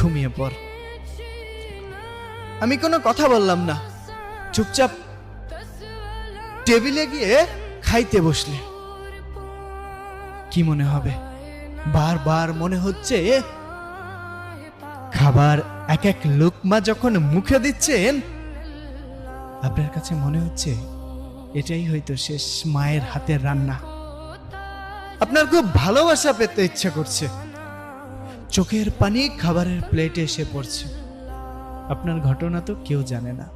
ঘুমিয়ে পড়। আমি কোনো কথা বললাম না, চুপচাপ টেবিলে গিয়ে খাইতে বসলে। কি মনে হবে? বারবার মনে হচ্ছে খাবার এক এক লোকমা যখন মুখে দিচ্ছেন, আপনার কাছে মনে হচ্ছে এটাই হয়তো শেষ মায়ের হাতের রান্না। আপনার খুব ভালোবাসা পেতে ইচ্ছা করছে, চোখের পানি খাবারের প্লেটে এসে পড়ছে। আপনার ঘটনা তো কেউ জানে না।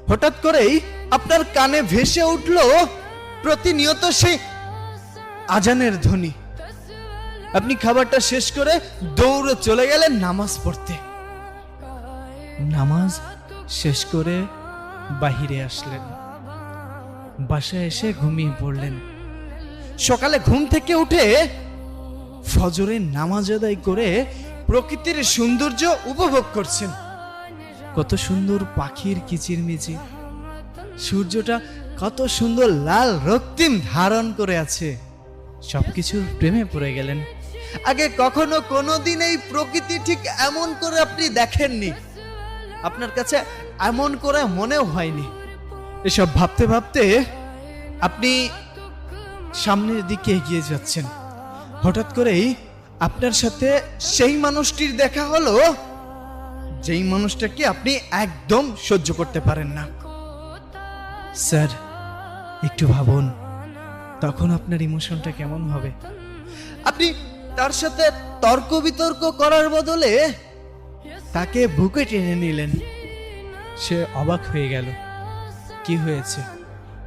হঠাৎ করেই আপনার কানে ভেসে উঠল প্রতিনিয়ত সেই আজানের ধ্বনি। আপনি খাবারটা শেষ করে দৌড়ে চলে গেলেন নামাজ পড়তে। নামাজ শেষ করে বাহিরে আসলেন, বাসায় এসে ঘুমিয়ে পড়লেন। সকালে ঘুম থেকে উঠে ফজরের নামাজ আদায় করে প্রকৃতির সৌন্দর্য উপভোগ করছেন। কত সুন্দর পাখির কিচিরমিচির, সূর্যটা কত সুন্দর লাল রক্তিম ধারণ করে আছে। সবকিছুর প্রেমে পড়ে গেলেন। আগে কখনো কোনোদিন এই প্রকৃতি ঠিক এমন করে আপনি দেখেননি, আপনার কাছে এমন করে মনেও হয়নি। এসব ভাবতে ভাবতে আপনি সামনের দিকে এগিয়ে যাচ্ছেন। হঠাৎ করেই আপনার সাথে সেই মানুষটির দেখা হলো, যেই মানুষটাকে আপনি একদম সহ্য করতে পারেন না। স্যার, একটু ভাবুন, তখন আপনার ইমোশনটা কেমন হবে? আপনি তার সাথে তর্ক বিতর্ক করার বদলে তাকে বুকে টেনে নিলেন। সে অবাক হয়ে গেল। কি হয়েছে?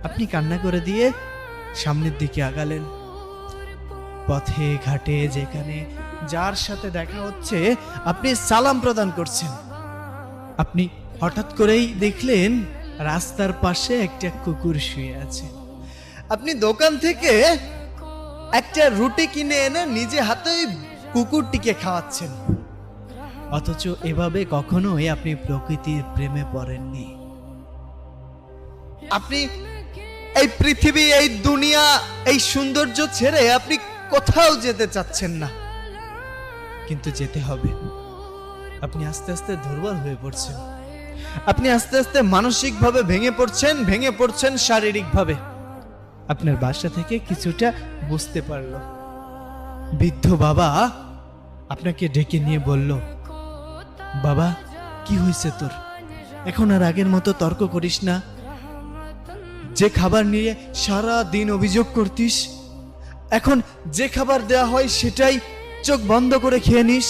আপনি কান্না করে দিয়ে সামনের দিকে আগালেন। পথে ঘাটে যেখানে যার সাথে দেখা হচ্ছে আপনি সালাম প্রদান করছেন। আপনি হঠাৎ করেই দেখলেন রাস্তার পাশে একটা কুকুর শুয়ে আছে। আপনি দোকান থেকে একটা রুটি কিনে এনে নিজে হাতে কুকুরটিকে খাওয়াচ্ছেন। অথচ এভাবে কখনোই আপনি প্রকৃতির প্রেমে পড়েননি। আপনি এই পৃথিবী, এই দুনিয়া, এই সৌন্দর্য ছেড়ে আপনি কোথাও যেতে চাচ্ছেন না, কিন্তু যেতে হবে। আপনি আস্তে আস্তে দুর্বল হয়ে পড়ছেন। আপনি আস্তে আস্তে মানসিকভাবে ভেঙে পড়ছেন শারীরিকভাবে। আপনার বাসা থেকে কিছুটা বুঝতে পারল। বৃদ্ধ বাবা আপনাকে ডেকে নিয়ে বলল, বাবা, কি হয়েছে তোর? এখন আর আগের মতো তর্ক করিস না। যে খাবার নিয়ে সারা দিন অভিযোগ করতিস, এখন যে খাবার দেয়া হয় সেটাই চোখ বন্ধ করে খেয়ে নিস।